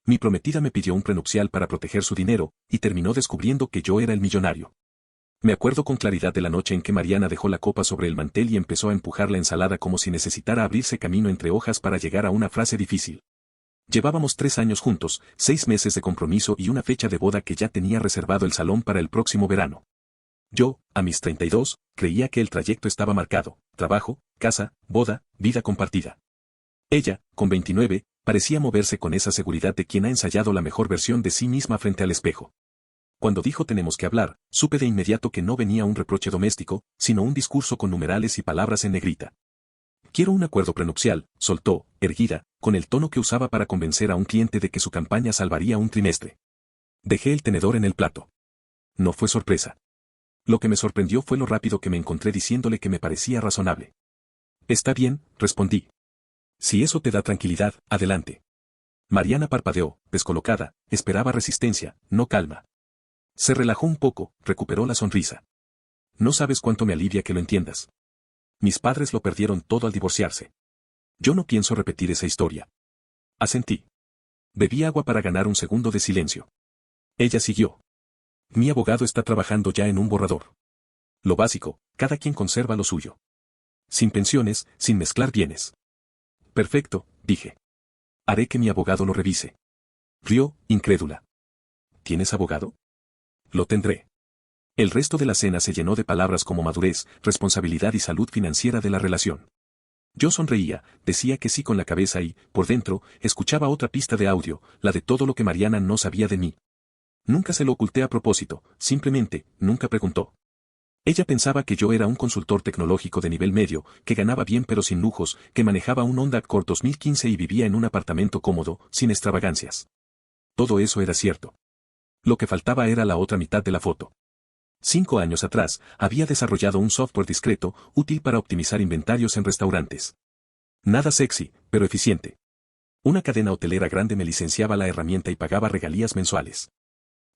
Mi prometida me pidió un prenupcial para proteger su dinero, y terminó descubriendo que yo era el millonario. Me acuerdo con claridad de la noche en que Mariana dejó la copa sobre el mantel y empezó a empujar la ensalada como si necesitara abrirse camino entre hojas para llegar a una frase difícil. Llevábamos 3 años juntos, 6 meses de compromiso y una fecha de boda que ya tenía reservado el salón para el próximo verano. Yo, a mis 32, creía que el trayecto estaba marcado: trabajo, casa, boda, vida compartida. Ella, con 29, parecía moverse con esa seguridad de quien ha ensayado la mejor versión de sí misma frente al espejo. Cuando dijo tenemos que hablar, supe de inmediato que no venía un reproche doméstico, sino un discurso con numerales y palabras en negrita. Quiero un acuerdo prenupcial, soltó, erguida, con el tono que usaba para convencer a un cliente de que su campaña salvaría un trimestre. Dejé el tenedor en el plato. No fue sorpresa. Lo que me sorprendió fue lo rápido que me encontré diciéndole que me parecía razonable. Está bien, respondí. Si eso te da tranquilidad, adelante. Mariana parpadeó, descolocada, esperaba resistencia, no calma. Se relajó un poco, recuperó la sonrisa. No sabes cuánto me alivia que lo entiendas. Mis padres lo perdieron todo al divorciarse. Yo no pienso repetir esa historia. Asentí. Bebí agua para ganar un segundo de silencio. Ella siguió. Mi abogado está trabajando ya en un borrador. Lo básico, cada quien conserva lo suyo. Sin pensiones, sin mezclar bienes. Perfecto, dije. Haré que mi abogado lo revise. Rió, incrédula. ¿Tienes abogado? Lo tendré. El resto de la cena se llenó de palabras como madurez, responsabilidad y salud financiera de la relación. Yo sonreía, decía que sí con la cabeza y, por dentro, escuchaba otra pista de audio, la de todo lo que Mariana no sabía de mí. Nunca se lo oculté a propósito, simplemente, nunca preguntó. Ella pensaba que yo era un consultor tecnológico de nivel medio, que ganaba bien pero sin lujos, que manejaba un Honda Accord 2015 y vivía en un apartamento cómodo, sin extravagancias. Todo eso era cierto. Lo que faltaba era la otra mitad de la foto. 5 años atrás, había desarrollado un software discreto, útil para optimizar inventarios en restaurantes. Nada sexy, pero eficiente. Una cadena hotelera grande me licenciaba la herramienta y pagaba regalías mensuales.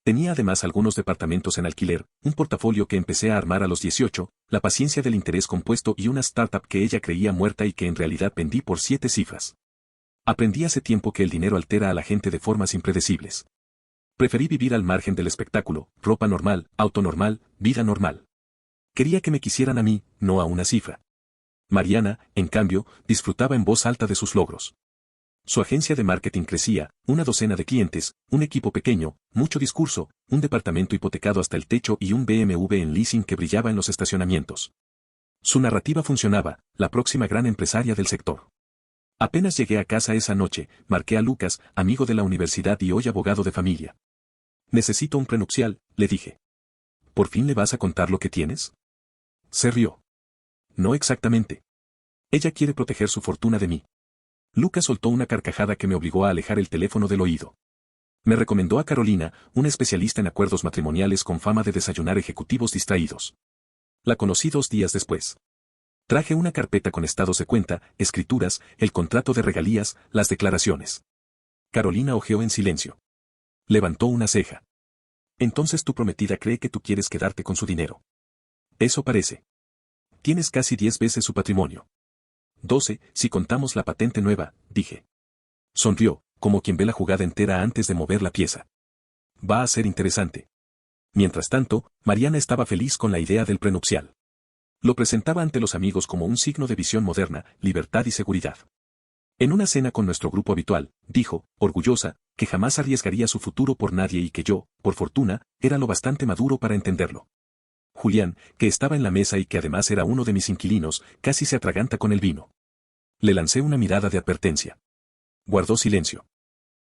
Tenía además algunos departamentos en alquiler, un portafolio que empecé a armar a los 18, la paciencia del interés compuesto y una startup que ella creía muerta y que en realidad vendí por 7 cifras. Aprendí hace tiempo que el dinero altera a la gente de formas impredecibles. Preferí vivir al margen del espectáculo, ropa normal, auto normal, vida normal. Quería que me quisieran a mí, no a una cifra. Mariana, en cambio, disfrutaba en voz alta de sus logros. Su agencia de marketing crecía, una docena de clientes, un equipo pequeño, mucho discurso, un departamento hipotecado hasta el techo y un BMW en leasing que brillaba en los estacionamientos. Su narrativa funcionaba, la próxima gran empresaria del sector. Apenas llegué a casa esa noche, marqué a Lucas, amigo de la universidad y hoy abogado de familia. Necesito un prenupcial, le dije. ¿Por fin le vas a contar lo que tienes? Se rió. No exactamente. Ella quiere proteger su fortuna de mí. Lucas soltó una carcajada que me obligó a alejar el teléfono del oído. Me recomendó a Carolina, una especialista en acuerdos matrimoniales con fama de desayunar ejecutivos distraídos. La conocí 2 días después. Traje una carpeta con estados de cuenta, escrituras, el contrato de regalías, las declaraciones. Carolina hojeó en silencio. Levantó una ceja. Entonces tu prometida cree que tú quieres quedarte con su dinero. Eso parece. Tienes casi 10 veces su patrimonio. 12, si contamos la patente nueva, dije. Sonrió, como quien ve la jugada entera antes de mover la pieza. Va a ser interesante. Mientras tanto, Mariana estaba feliz con la idea del prenupcial. Lo presentaba ante los amigos como un signo de visión moderna, libertad y seguridad. En una cena con nuestro grupo habitual, dijo, orgullosa, que jamás arriesgaría su futuro por nadie y que yo, por fortuna, era lo bastante maduro para entenderlo. Julián, que estaba en la mesa y que además era uno de mis inquilinos, casi se atraganta con el vino. Le lancé una mirada de advertencia. Guardó silencio.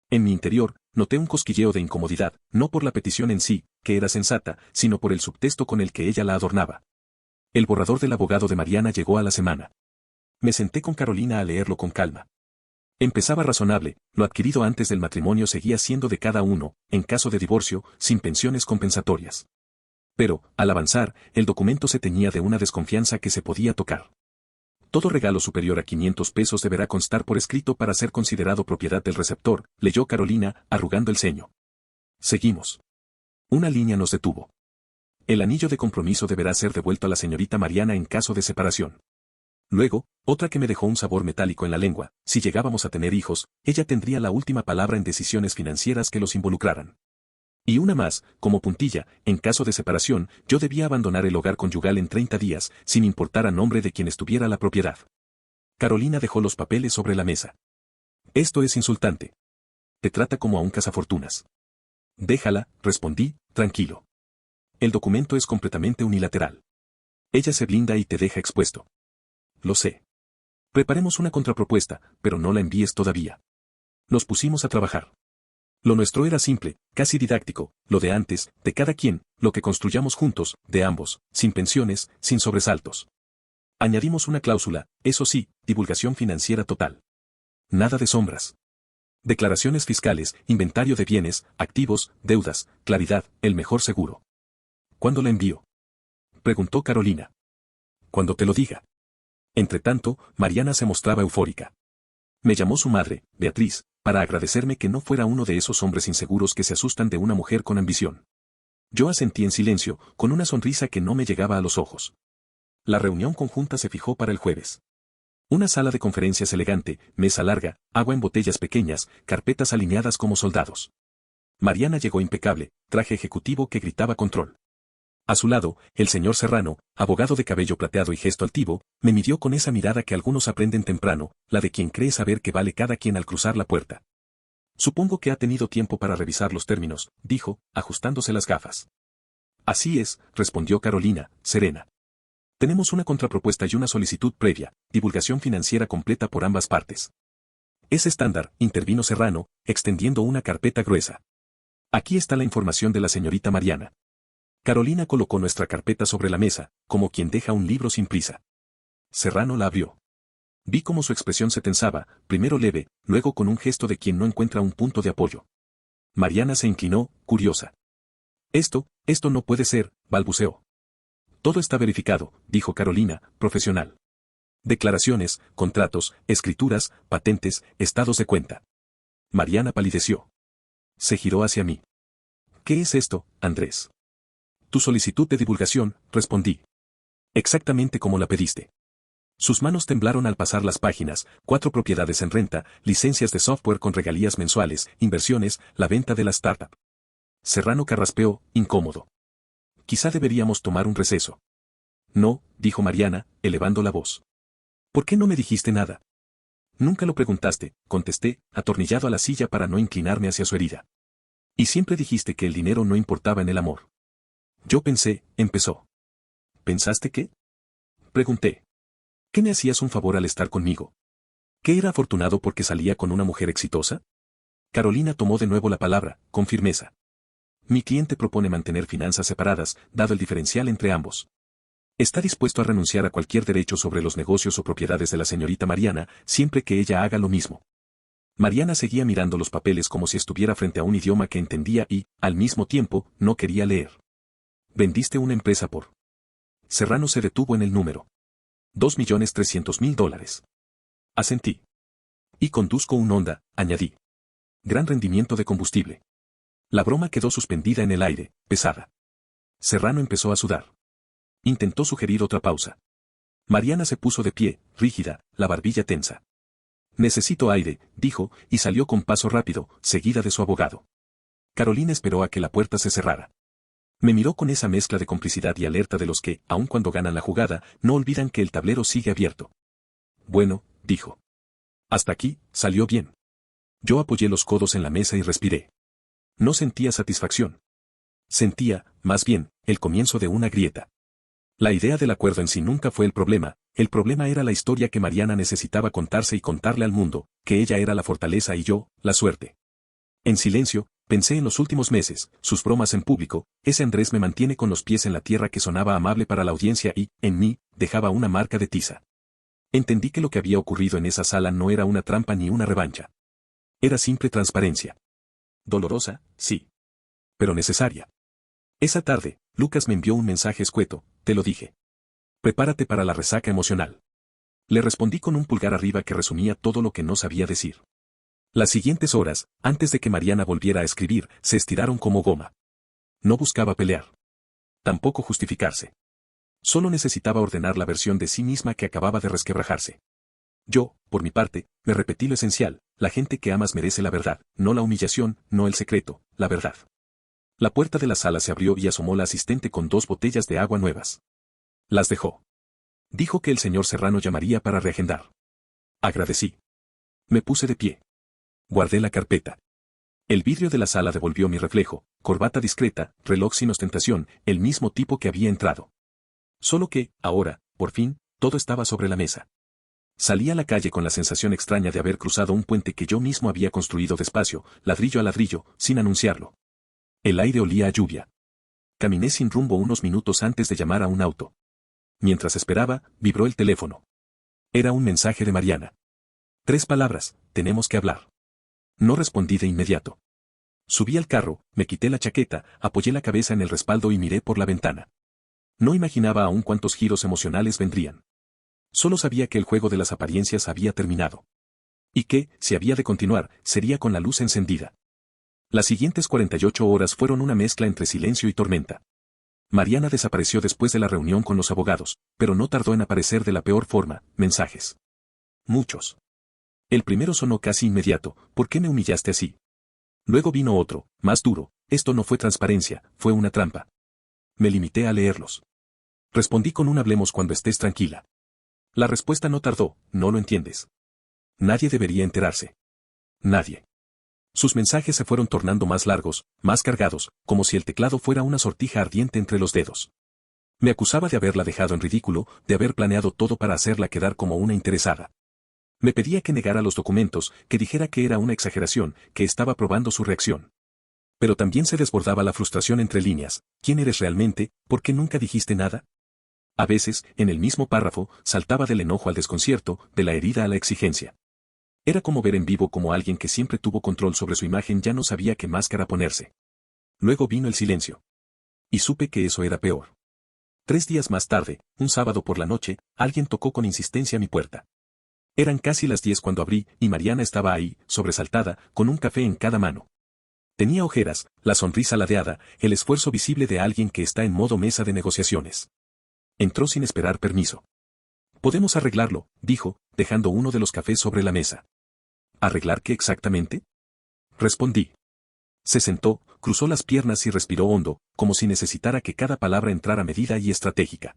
En mi interior, noté un cosquilleo de incomodidad, no por la petición en sí, que era sensata, sino por el subtexto con el que ella la adornaba. El borrador del abogado de Mariana llegó a la semana. Me senté con Carolina a leerlo con calma. Empezaba razonable, lo adquirido antes del matrimonio seguía siendo de cada uno, en caso de divorcio, sin pensiones compensatorias. Pero, al avanzar, el documento se teñía de una desconfianza que se podía tocar. Todo regalo superior a 500 pesos deberá constar por escrito para ser considerado propiedad del receptor, leyó Carolina, arrugando el ceño. Seguimos. Una línea nos detuvo. El anillo de compromiso deberá ser devuelto a la señorita Mariana en caso de separación. Luego, otra que me dejó un sabor metálico en la lengua: si llegábamos a tener hijos, ella tendría la última palabra en decisiones financieras que los involucraran. Y una más, como puntilla: en caso de separación, yo debía abandonar el hogar conyugal en 30 días, sin importar a nombre de quien estuviera la propiedad. Carolina dejó los papeles sobre la mesa. Esto es insultante. Te trata como a un cazafortunas. Déjala, respondí, tranquilo. El documento es completamente unilateral. Ella se blinda y te deja expuesto. Lo sé. Preparemos una contrapropuesta, pero no la envíes todavía. Nos pusimos a trabajar. Lo nuestro era simple, casi didáctico: lo de antes, de cada quien, lo que construyamos juntos, de ambos, sin pensiones, sin sobresaltos. Añadimos una cláusula: eso sí, divulgación financiera total. Nada de sombras. Declaraciones fiscales, inventario de bienes, activos, deudas, claridad, el mejor seguro. ¿Cuándo la envío?, preguntó Carolina. Cuando te lo diga. Entretanto, Mariana se mostraba eufórica. Me llamó su madre, Beatriz, para agradecerme que no fuera uno de esos hombres inseguros que se asustan de una mujer con ambición. Yo asentí en silencio, con una sonrisa que no me llegaba a los ojos. La reunión conjunta se fijó para el jueves. Una sala de conferencias elegante, mesa larga, agua en botellas pequeñas, carpetas alineadas como soldados. Mariana llegó impecable, traje ejecutivo que gritaba control. A su lado, el señor Serrano, abogado de cabello plateado y gesto altivo, me midió con esa mirada que algunos aprenden temprano, la de quien cree saber que vale cada quien al cruzar la puerta. Supongo que ha tenido tiempo para revisar los términos, dijo, ajustándose las gafas. Así es, respondió Carolina, serena. Tenemos una contrapropuesta y una solicitud previa, divulgación financiera completa por ambas partes. Es estándar, intervino Serrano, extendiendo una carpeta gruesa. Aquí está la información de la señorita Mariana. Carolina colocó nuestra carpeta sobre la mesa, como quien deja un libro sin prisa. Serrano la abrió. Vi cómo su expresión se tensaba, primero leve, luego con un gesto de quien no encuentra un punto de apoyo. Mariana se inclinó, curiosa. Esto no puede ser, balbuceó. Todo está verificado, dijo Carolina, profesional. Declaraciones, contratos, escrituras, patentes, estados de cuenta. Mariana palideció. Se giró hacia mí. ¿Qué es esto, Andrés? Tu solicitud de divulgación, respondí. Exactamente como la pediste. Sus manos temblaron al pasar las páginas: 4 propiedades en renta, licencias de software con regalías mensuales, inversiones, la venta de la startup. Serrano carraspeó, incómodo. Quizá deberíamos tomar un receso. No, dijo Mariana, elevando la voz. ¿Por qué no me dijiste nada? Nunca lo preguntaste, contesté, atornillado a la silla para no inclinarme hacia su herida. Y siempre dijiste que el dinero no importaba en el amor. Yo pensé, empezó. ¿Pensaste qué? Pregunté. ¿Qué me hacías un favor al estar conmigo? ¿Que era afortunado porque salía con una mujer exitosa? Carolina tomó de nuevo la palabra, con firmeza. Mi cliente propone mantener finanzas separadas, dado el diferencial entre ambos. Está dispuesto a renunciar a cualquier derecho sobre los negocios o propiedades de la señorita Mariana, siempre que ella haga lo mismo. Mariana seguía mirando los papeles como si estuviera frente a un idioma que entendía y, al mismo tiempo, no quería leer. Vendiste una empresa por... Serrano se detuvo en el número. $2.300.000. Asentí. Y conduzco un Honda, añadí. Gran rendimiento de combustible. La broma quedó suspendida en el aire, pesada. Serrano empezó a sudar. Intentó sugerir otra pausa. Mariana se puso de pie, rígida, la barbilla tensa. Necesito aire, dijo, y salió con paso rápido, seguida de su abogado. Carolina esperó a que la puerta se cerrara. Me miró con esa mezcla de complicidad y alerta de los que, aun cuando ganan la jugada, no olvidan que el tablero sigue abierto. Bueno, dijo. Hasta aquí, salió bien. Yo apoyé los codos en la mesa y respiré. No sentía satisfacción. Sentía, más bien, el comienzo de una grieta. La idea del acuerdo en sí nunca fue el problema era la historia que Mariana necesitaba contarse y contarle al mundo, que ella era la fortaleza y yo, la suerte. En silencio, pensé en los últimos meses, sus bromas en público: ese Andrés me mantiene con los pies en la tierra, que sonaba amable para la audiencia y, en mí, dejaba una marca de tiza. Entendí que lo que había ocurrido en esa sala no era una trampa ni una revancha. Era simple transparencia. Dolorosa, sí. Pero necesaria. Esa tarde, Lucas me envió un mensaje escueto: te lo dije. Prepárate para la resaca emocional. Le respondí con un pulgar arriba que resumía todo lo que no sabía decir. Las siguientes horas, antes de que Mariana volviera a escribir, se estiraron como goma. No buscaba pelear. Tampoco justificarse. Solo necesitaba ordenar la versión de sí misma que acababa de resquebrajarse. Yo, por mi parte, me repetí lo esencial: la gente que amas merece la verdad, no la humillación, no el secreto, la verdad. La puerta de la sala se abrió y asomó la asistente con 2 botellas de agua nuevas. Las dejó. Dijo que el señor Serrano llamaría para reagendar. Agradecí. Me puse de pie. Guardé la carpeta. El vidrio de la sala devolvió mi reflejo: corbata discreta, reloj sin ostentación, el mismo tipo que había entrado. Solo que, ahora, por fin, todo estaba sobre la mesa. Salí a la calle con la sensación extraña de haber cruzado un puente que yo mismo había construido despacio, ladrillo a ladrillo, sin anunciarlo. El aire olía a lluvia. Caminé sin rumbo unos minutos antes de llamar a un auto. Mientras esperaba, vibró el teléfono. Era un mensaje de Mariana. 3 palabras: tenemos que hablar. No respondí de inmediato. Subí al carro, me quité la chaqueta, apoyé la cabeza en el respaldo y miré por la ventana. No imaginaba aún cuántos giros emocionales vendrían. Solo sabía que el juego de las apariencias había terminado. Y que, si había de continuar, sería con la luz encendida. Las siguientes 48 horas fueron una mezcla entre silencio y tormenta. Mariana desapareció después de la reunión con los abogados, pero no tardó en aparecer de la peor forma: mensajes. Muchos. El primero sonó casi inmediato: ¿por qué me humillaste así? Luego vino otro, más duro: esto no fue transparencia, fue una trampa. Me limité a leerlos. Respondí con un: hablemos cuando estés tranquila. La respuesta no tardó: no lo entiendes. Nadie debería enterarse. Nadie. Sus mensajes se fueron tornando más largos, más cargados, como si el teclado fuera una sortija ardiente entre los dedos. Me acusaba de haberla dejado en ridículo, de haber planeado todo para hacerla quedar como una interesada. Me pedía que negara los documentos, que dijera que era una exageración, que estaba probando su reacción. Pero también se desbordaba la frustración entre líneas: ¿quién eres realmente? ¿Por qué nunca dijiste nada? A veces, en el mismo párrafo, saltaba del enojo al desconcierto, de la herida a la exigencia. Era como ver en vivo cómo alguien que siempre tuvo control sobre su imagen ya no sabía qué máscara ponerse. Luego vino el silencio. Y supe que eso era peor. 3 días más tarde, un sábado por la noche, alguien tocó con insistencia mi puerta. Eran casi las 10 cuando abrí, y Mariana estaba ahí, sobresaltada, con un café en cada mano. Tenía ojeras, la sonrisa ladeada, el esfuerzo visible de alguien que está en modo mesa de negociaciones. Entró sin esperar permiso. «Podemos arreglarlo», dijo, dejando uno de los cafés sobre la mesa. «¿Arreglar qué exactamente?», respondí. Se sentó, cruzó las piernas y respiró hondo, como si necesitara que cada palabra entrara medida y estratégica.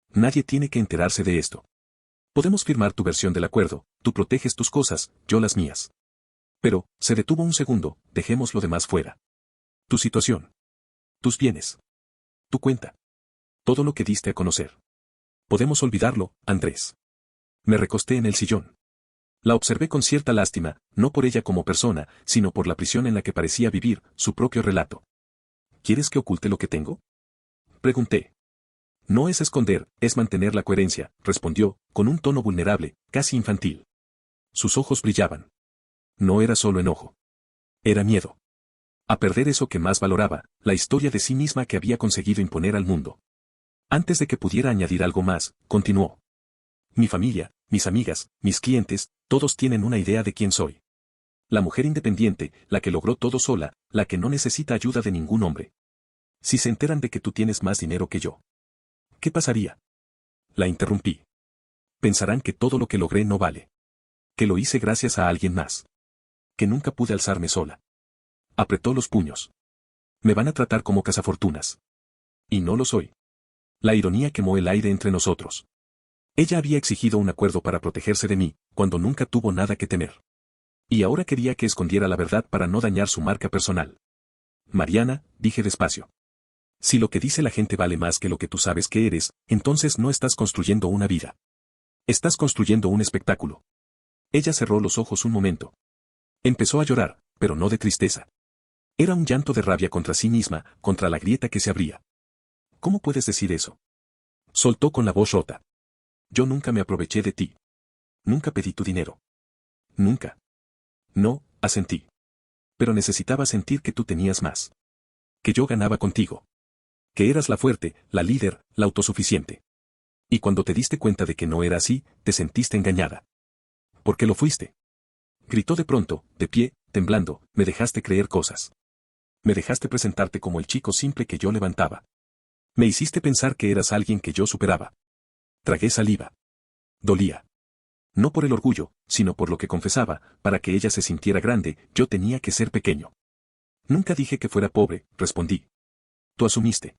«Nadie tiene que enterarse de esto. Podemos firmar tu versión del acuerdo, tú proteges tus cosas, yo las mías. Pero», se detuvo un segundo, «dejemos lo demás fuera. Tu situación. Tus bienes. Tu cuenta. Todo lo que diste a conocer. Podemos olvidarlo, Andrés». Me recosté en el sillón. La observé con cierta lástima, no por ella como persona, sino por la prisión en la que parecía vivir, su propio relato. «¿Quieres que oculte lo que tengo?», pregunté. «No es esconder, es mantener la coherencia», respondió, con un tono vulnerable, casi infantil. Sus ojos brillaban. No era solo enojo. Era miedo. A perder eso que más valoraba, la historia de sí misma que había conseguido imponer al mundo. Antes de que pudiera añadir algo más, continuó. «Mi familia, mis amigas, mis clientes, todos tienen una idea de quién soy. La mujer independiente, la que logró todo sola, la que no necesita ayuda de ningún hombre. Si se enteran de que tú tienes más dinero que yo, ¿qué pasaría?». La interrumpí. «Pensarán que todo lo que logré no vale. Que lo hice gracias a alguien más. Que nunca pude alzarme sola». Apretó los puños. «Me van a tratar como cazafortunas. Y no lo soy». La ironía quemó el aire entre nosotros. Ella había exigido un acuerdo para protegerse de mí, cuando nunca tuvo nada que temer. Y ahora quería que escondiera la verdad para no dañar su marca personal. «Mariana», dije despacio. «Si lo que dice la gente vale más que lo que tú sabes que eres, entonces no estás construyendo una vida. Estás construyendo un espectáculo». Ella cerró los ojos un momento. Empezó a llorar, pero no de tristeza. Era un llanto de rabia contra sí misma, contra la grieta que se abría. «¿Cómo puedes decir eso?», soltó con la voz rota. «Yo nunca me aproveché de ti. Nunca pedí tu dinero. Nunca». «No», asentí. «Pero necesitaba sentir que tú tenías más. Que yo ganaba contigo. Que eras la fuerte, la líder, la autosuficiente. Y cuando te diste cuenta de que no era así, te sentiste engañada. ¿Por qué lo fuiste?». Gritó de pronto, de pie, temblando: «Me dejaste creer cosas. Me dejaste presentarte como el chico simple que yo levantaba. Me hiciste pensar que eras alguien que yo superaba. Tragué saliva. Dolía. No por el orgullo, sino por lo que confesaba, para que ella se sintiera grande, yo tenía que ser pequeño. Nunca dije que fuera pobre, respondí. Tú asumiste.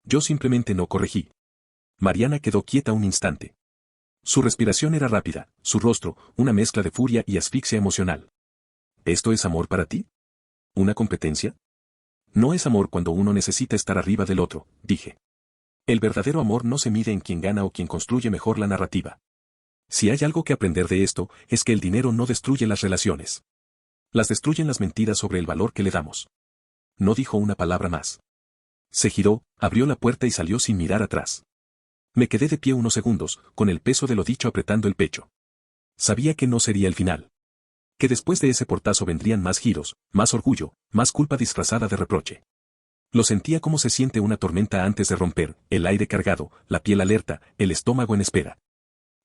Yo simplemente no corregí. Mariana quedó quieta un instante. Su respiración era rápida, su rostro, una mezcla de furia y asfixia emocional. ¿Esto es amor para ti? ¿Una competencia? No es amor cuando uno necesita estar arriba del otro, dije. El verdadero amor no se mide en quien gana o quien construye mejor la narrativa. Si hay algo que aprender de esto, es que el dinero no destruye las relaciones. Las destruyen las mentiras sobre el valor que le damos. No dijo una palabra más. Se giró, abrió la puerta y salió sin mirar atrás. Me quedé de pie unos segundos, con el peso de lo dicho apretando el pecho. Sabía que no sería el final. Que después de ese portazo vendrían más giros, más orgullo, más culpa disfrazada de reproche. Lo sentía como se siente una tormenta antes de romper, el aire cargado, la piel alerta, el estómago en espera.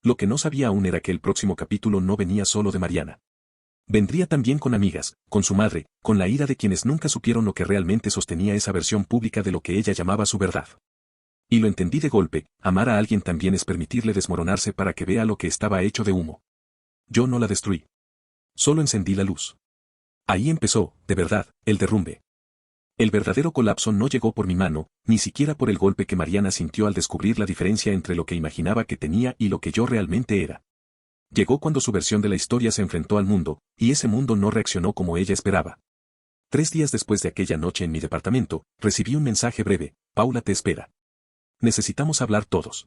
Lo que no sabía aún era que el próximo capítulo no venía solo de Mariana. Vendría también con amigas, con su madre, con la ira de quienes nunca supieron lo que realmente sostenía esa versión pública de lo que ella llamaba su verdad. Y lo entendí de golpe, amar a alguien también es permitirle desmoronarse para que vea lo que estaba hecho de humo. Yo no la destruí. Solo encendí la luz. Ahí empezó, de verdad, el derrumbe. El verdadero colapso no llegó por mi mano, ni siquiera por el golpe que Mariana sintió al descubrir la diferencia entre lo que imaginaba que tenía y lo que yo realmente era. Llegó cuando su versión de la historia se enfrentó al mundo, y ese mundo no reaccionó como ella esperaba. 3 días después de aquella noche en mi departamento, recibí un mensaje breve: Paula te espera. Necesitamos hablar todos.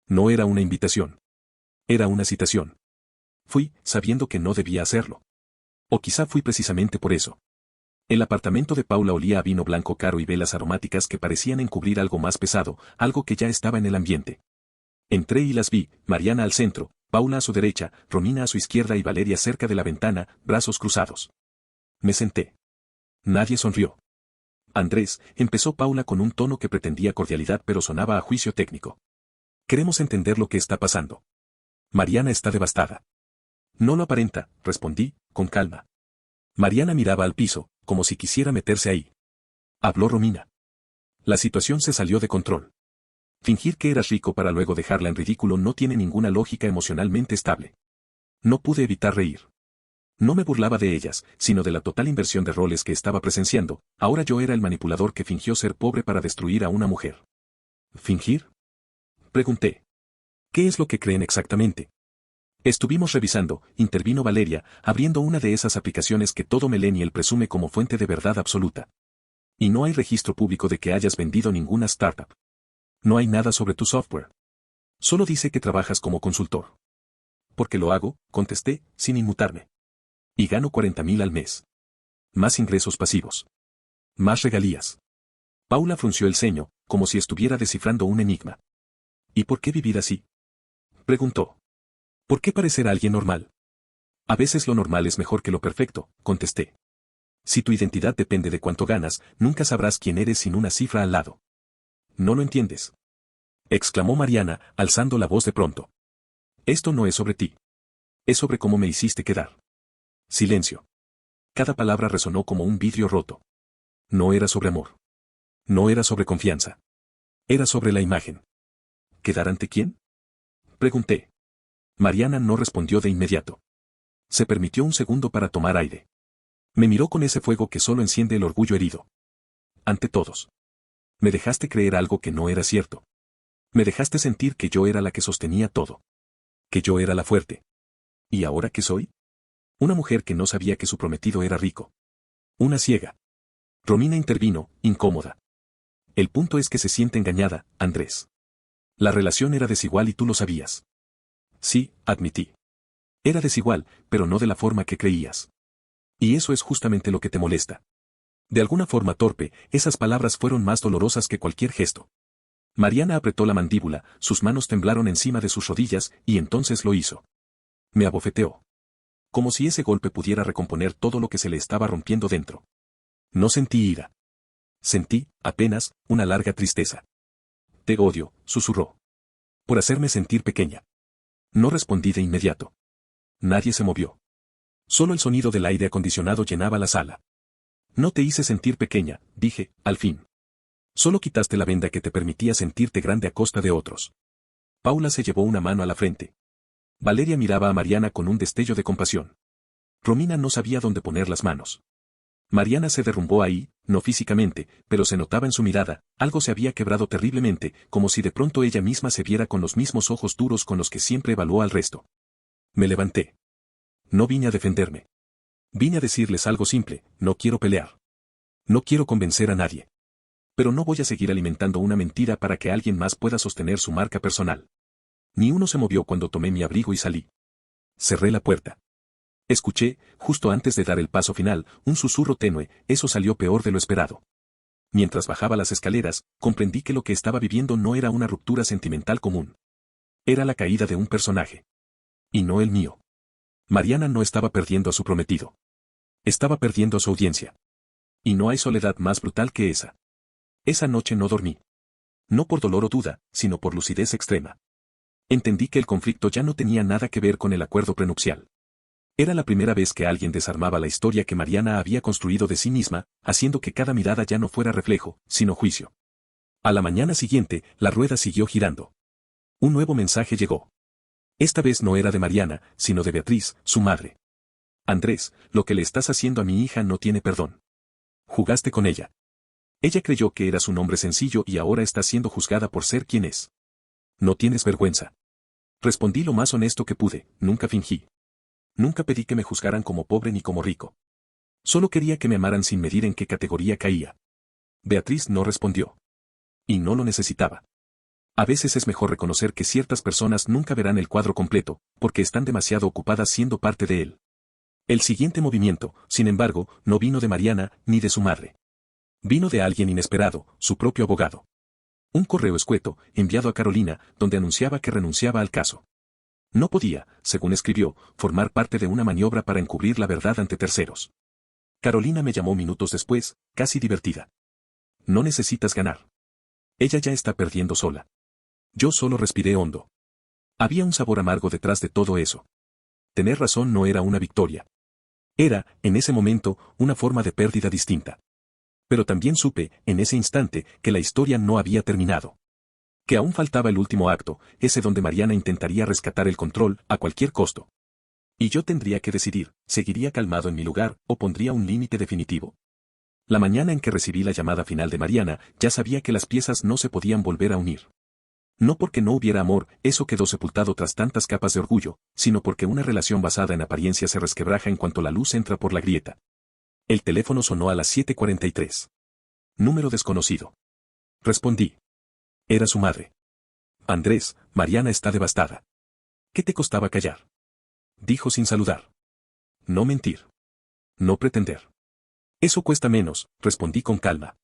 No era una invitación. Era una citación. Fui, sabiendo que no debía hacerlo. O quizá fui precisamente por eso. El apartamento de Paula olía a vino blanco caro y velas aromáticas que parecían encubrir algo más pesado, algo que ya estaba en el ambiente. Entré y las vi, Mariana al centro, Paula a su derecha, Romina a su izquierda y Valeria cerca de la ventana, brazos cruzados. Me senté. Nadie sonrió. Andrés, empezó Paula con un tono que pretendía cordialidad pero sonaba a juicio técnico. Queremos entender lo que está pasando. Mariana está devastada. No lo aparenta, respondí, con calma. Mariana miraba al piso, como si quisiera meterse ahí. Habló Romina. La situación se salió de control. Fingir que eras rico para luego dejarla en ridículo no tiene ninguna lógica emocionalmente estable. No pude evitar reír. No me burlaba de ellas, sino de la total inversión de roles que estaba presenciando. Ahora yo era el manipulador que fingió ser pobre para destruir a una mujer. ¿Fingir? Pregunté. ¿Qué es lo que creen exactamente? Estuvimos revisando, intervino Valeria, abriendo una de esas aplicaciones que todo millennial presume como fuente de verdad absoluta. Y no hay registro público de que hayas vendido ninguna startup. No hay nada sobre tu software. Solo dice que trabajas como consultor. Porque lo hago, contesté, sin inmutarme. Y gano 40.000 al mes. Más ingresos pasivos. Más regalías. Paula frunció el ceño, como si estuviera descifrando un enigma. ¿Y por qué vivir así? Preguntó. ¿Por qué parecer a alguien normal? A veces lo normal es mejor que lo perfecto, contesté. Si tu identidad depende de cuánto ganas, nunca sabrás quién eres sin una cifra al lado. ¿No lo entiendes? Exclamó Mariana, alzando la voz de pronto. Esto no es sobre ti. Es sobre cómo me hiciste quedar. Silencio. Cada palabra resonó como un vidrio roto. No era sobre amor. No era sobre confianza. Era sobre la imagen. ¿Quedar ante quién? Pregunté. Mariana no respondió de inmediato. Se permitió un segundo para tomar aire. Me miró con ese fuego que solo enciende el orgullo herido. Ante todos. Me dejaste creer algo que no era cierto. Me dejaste sentir que yo era la que sostenía todo. Que yo era la fuerte. ¿Y ahora qué soy? Una mujer que no sabía que su prometido era rico. Una ciega. Romina intervino, incómoda. El punto es que se siente engañada, Andrés. La relación era desigual y tú lo sabías. Sí, admití. Era desigual, pero no de la forma que creías. Y eso es justamente lo que te molesta. De alguna forma torpe, esas palabras fueron más dolorosas que cualquier gesto. Mariana apretó la mandíbula, sus manos temblaron encima de sus rodillas, y entonces lo hizo. Me abofeteó. Como si ese golpe pudiera recomponer todo lo que se le estaba rompiendo dentro. No sentí ira. Sentí, apenas, una larga tristeza. Te odio, susurró. Por hacerme sentir pequeña. No respondí de inmediato. Nadie se movió. Solo el sonido del aire acondicionado llenaba la sala. No te hice sentir pequeña, dije, al fin. Solo quitaste la venda que te permitía sentirte grande a costa de otros. Paula se llevó una mano a la frente. Valeria miraba a Mariana con un destello de compasión. Romina no sabía dónde poner las manos. Mariana se derrumbó ahí, no físicamente, pero se notaba en su mirada, algo se había quebrado terriblemente, como si de pronto ella misma se viera con los mismos ojos duros con los que siempre evaluó al resto. Me levanté. No vine a defenderme. Vine a decirles algo simple, no quiero pelear. No quiero convencer a nadie. Pero no voy a seguir alimentando una mentira para que alguien más pueda sostener su marca personal. Ni uno se movió cuando tomé mi abrigo y salí. Cerré la puerta. Escuché, justo antes de dar el paso final, un susurro tenue, eso salió peor de lo esperado. Mientras bajaba las escaleras, comprendí que lo que estaba viviendo no era una ruptura sentimental común. Era la caída de un personaje. Y no el mío. Mariana no estaba perdiendo a su prometido. Estaba perdiendo a su audiencia. Y no hay soledad más brutal que esa. Esa noche no dormí. No por dolor o duda, sino por lucidez extrema. Entendí que el conflicto ya no tenía nada que ver con el acuerdo prenupcial. Era la primera vez que alguien desarmaba la historia que Mariana había construido de sí misma, haciendo que cada mirada ya no fuera reflejo, sino juicio. A la mañana siguiente, la rueda siguió girando. Un nuevo mensaje llegó. Esta vez no era de Mariana, sino de Beatriz, su madre. Andrés, lo que le estás haciendo a mi hija no tiene perdón. Jugaste con ella. Ella creyó que eras un hombre sencillo y ahora está siendo juzgada por ser quien es. No tienes vergüenza. Respondí lo más honesto que pude, nunca fingí. Nunca pedí que me juzgaran como pobre ni como rico. Solo quería que me amaran sin medir en qué categoría caía. Beatriz no respondió. Y no lo necesitaba. A veces es mejor reconocer que ciertas personas nunca verán el cuadro completo, porque están demasiado ocupadas siendo parte de él. El siguiente movimiento, sin embargo, no vino de Mariana ni de su madre. Vino de alguien inesperado, su propio abogado. Un correo escueto, enviado a Carolina, donde anunciaba que renunciaba al caso. No podía, según escribió, formar parte de una maniobra para encubrir la verdad ante terceros. Carolina me llamó minutos después, casi divertida. No necesitas ganar. Ella ya está perdiendo sola. Yo solo respiré hondo. Había un sabor amargo detrás de todo eso. Tener razón no era una victoria. Era, en ese momento, una forma de pérdida distinta. Pero también supe, en ese instante, que la historia no había terminado. Que aún faltaba el último acto, ese donde Mariana intentaría rescatar el control, a cualquier costo. Y yo tendría que decidir, ¿seguiría calmado en mi lugar, o pondría un límite definitivo? La mañana en que recibí la llamada final de Mariana, ya sabía que las piezas no se podían volver a unir. No porque no hubiera amor, eso quedó sepultado tras tantas capas de orgullo, sino porque una relación basada en apariencia se resquebraja en cuanto la luz entra por la grieta. El teléfono sonó a las 7:43. Número desconocido. Respondí. Era su madre. Andrés, Mariana está devastada. ¿Qué te costaba callar? Dijo sin saludar. No mentir. No pretender. Eso cuesta menos, respondí con calma.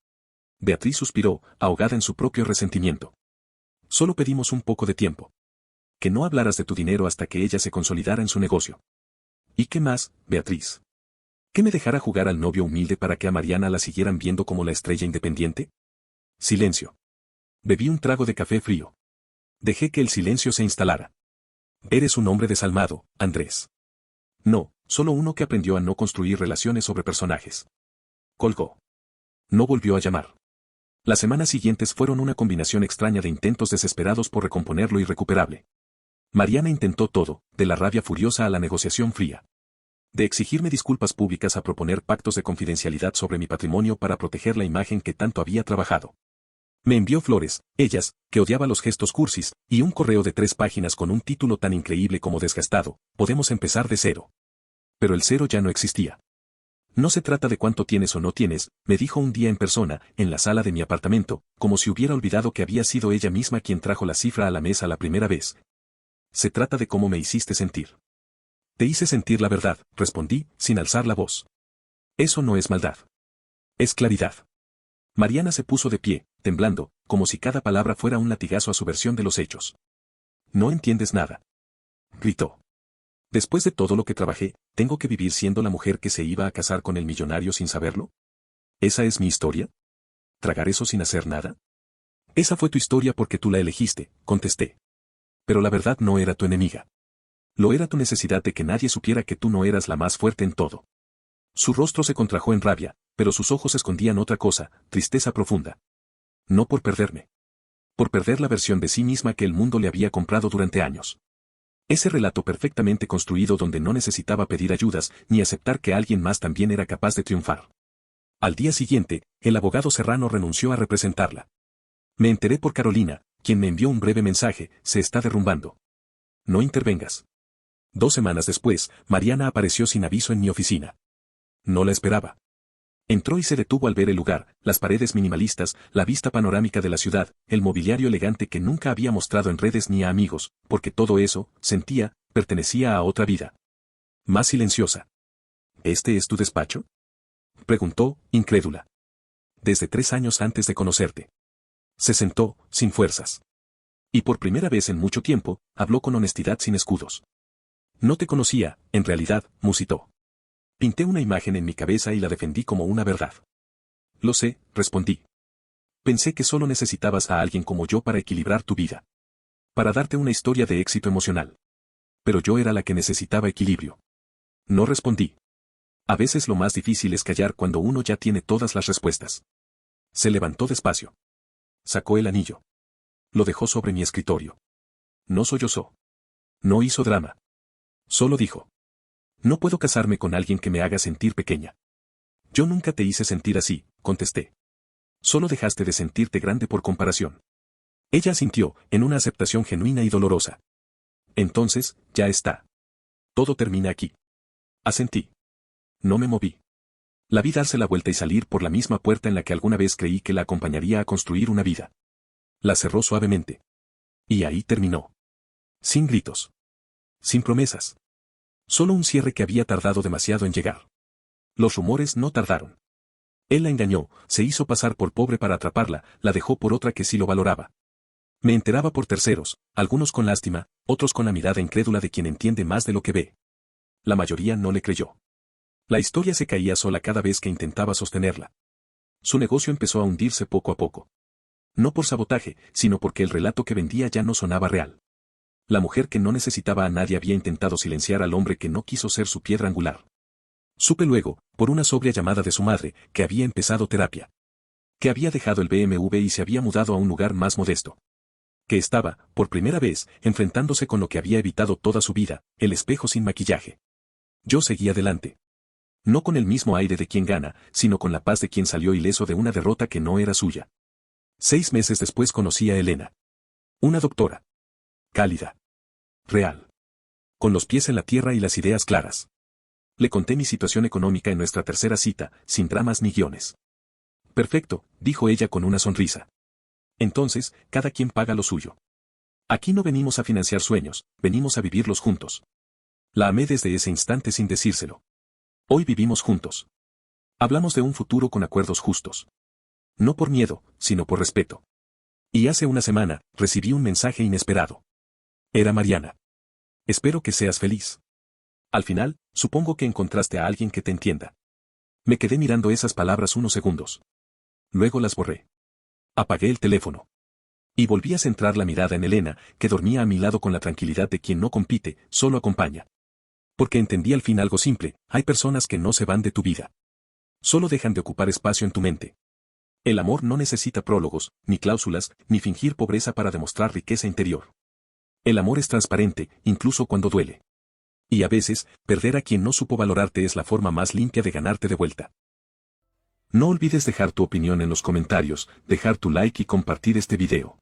Beatriz suspiró, ahogada en su propio resentimiento. Solo pedimos un poco de tiempo. Que no hablaras de tu dinero hasta que ella se consolidara en su negocio. ¿Y qué más, Beatriz? ¿Que me dejara jugar al novio humilde para que a Mariana la siguieran viendo como la estrella independiente? Silencio. Bebí un trago de café frío. Dejé que el silencio se instalara. Eres un hombre desalmado, Andrés. No, solo uno que aprendió a no construir relaciones sobre personajes. Colgó. No volvió a llamar. Las semanas siguientes fueron una combinación extraña de intentos desesperados por recomponer lo irrecuperable. Mariana intentó todo, de la rabia furiosa a la negociación fría. De exigirme disculpas públicas a proponer pactos de confidencialidad sobre mi patrimonio para proteger la imagen que tanto había trabajado. Me envió flores, ellas, que odiaba los gestos cursis, y un correo de 3 páginas con un título tan increíble como desgastado, podemos empezar de cero. Pero el cero ya no existía. No se trata de cuánto tienes o no tienes, me dijo un día en persona, en la sala de mi apartamento, como si hubiera olvidado que había sido ella misma quien trajo la cifra a la mesa la primera vez. Se trata de cómo me hiciste sentir. Te hice sentir la verdad, respondí, sin alzar la voz. Eso no es maldad. Es claridad. Mariana se puso de pie, temblando, como si cada palabra fuera un latigazo a su versión de los hechos. No entiendes nada. Gritó. Después de todo lo que trabajé, ¿tengo que vivir siendo la mujer que se iba a casar con el millonario sin saberlo? ¿Esa es mi historia? ¿Tragar eso sin hacer nada? Esa fue tu historia porque tú la elegiste, contesté. Pero la verdad no era tu enemiga. Lo era tu necesidad de que nadie supiera que tú no eras la más fuerte en todo. Su rostro se contrajo en rabia, pero sus ojos escondían otra cosa, tristeza profunda. No por perderme. Por perder la versión de sí misma que el mundo le había comprado durante años. Ese relato perfectamente construido donde no necesitaba pedir ayudas ni aceptar que alguien más también era capaz de triunfar. Al día siguiente, el abogado Serrano renunció a representarla. Me enteré por Carolina, quien me envió un breve mensaje: se está derrumbando. No intervengas. 2 semanas después, Mariana apareció sin aviso en mi oficina. No la esperaba. Entró y se detuvo al ver el lugar, las paredes minimalistas, la vista panorámica de la ciudad, el mobiliario elegante que nunca había mostrado en redes ni a amigos, porque todo eso, sentía, pertenecía a otra vida. Más silenciosa. ¿Este es tu despacho?, preguntó, incrédula. Desde 3 años antes de conocerte. Se sentó, sin fuerzas. Y por primera vez en mucho tiempo, habló con honestidad sin escudos. No te conocía, en realidad, musitó. Pinté una imagen en mi cabeza y la defendí como una verdad. Lo sé, respondí. Pensé que solo necesitabas a alguien como yo para equilibrar tu vida. Para darte una historia de éxito emocional. Pero yo era la que necesitaba equilibrio. No respondí. A veces lo más difícil es callar cuando uno ya tiene todas las respuestas. Se levantó despacio. Sacó el anillo. Lo dejó sobre mi escritorio. No sollozó. No hizo drama. Solo dijo: no puedo casarme con alguien que me haga sentir pequeña. Yo nunca te hice sentir así, contesté. Solo dejaste de sentirte grande por comparación. Ella asintió, en una aceptación genuina y dolorosa. Entonces, ya está. Todo termina aquí. Asentí. No me moví. La vi darse la vuelta y salir por la misma puerta en la que alguna vez creí que la acompañaría a construir una vida. La cerró suavemente. Y ahí terminó. Sin gritos. Sin promesas. Solo un cierre que había tardado demasiado en llegar. Los rumores no tardaron. Él la engañó, se hizo pasar por pobre para atraparla, la dejó por otra que sí lo valoraba. Me enteraba por terceros, algunos con lástima, otros con la mirada incrédula de quien entiende más de lo que ve. La mayoría no le creyó. La historia se caía sola cada vez que intentaba sostenerla. Su negocio empezó a hundirse poco a poco. No por sabotaje, sino porque el relato que vendía ya no sonaba real. La mujer que no necesitaba a nadie había intentado silenciar al hombre que no quiso ser su piedra angular. Supe luego, por una sobria llamada de su madre, que había empezado terapia. Que había dejado el BMW y se había mudado a un lugar más modesto. Que estaba, por primera vez, enfrentándose con lo que había evitado toda su vida, el espejo sin maquillaje. Yo seguí adelante. No con el mismo aire de quien gana, sino con la paz de quien salió ileso de una derrota que no era suya. 6 meses después conocí a Elena. Una doctora. Cálida. Real. Con los pies en la tierra y las ideas claras. Le conté mi situación económica en nuestra tercera cita, sin dramas ni guiones. Perfecto, dijo ella con una sonrisa. Entonces, cada quien paga lo suyo. Aquí no venimos a financiar sueños, venimos a vivirlos juntos. La amé desde ese instante sin decírselo. Hoy vivimos juntos. Hablamos de un futuro con acuerdos justos. No por miedo, sino por respeto. Y hace una semana, recibí un mensaje inesperado. Era Mariana. Espero que seas feliz. Al final, supongo que encontraste a alguien que te entienda. Me quedé mirando esas palabras unos segundos. Luego las borré. Apagué el teléfono. Y volví a centrar la mirada en Elena, que dormía a mi lado con la tranquilidad de quien no compite, solo acompaña. Porque entendí al fin algo simple: hay personas que no se van de tu vida. Solo dejan de ocupar espacio en tu mente. El amor no necesita prólogos, ni cláusulas, ni fingir pobreza para demostrar riqueza interior. El amor es transparente, incluso cuando duele. Y a veces, perder a quien no supo valorarte es la forma más limpia de ganarte de vuelta. No olvides dejar tu opinión en los comentarios, dejar tu like y compartir este video.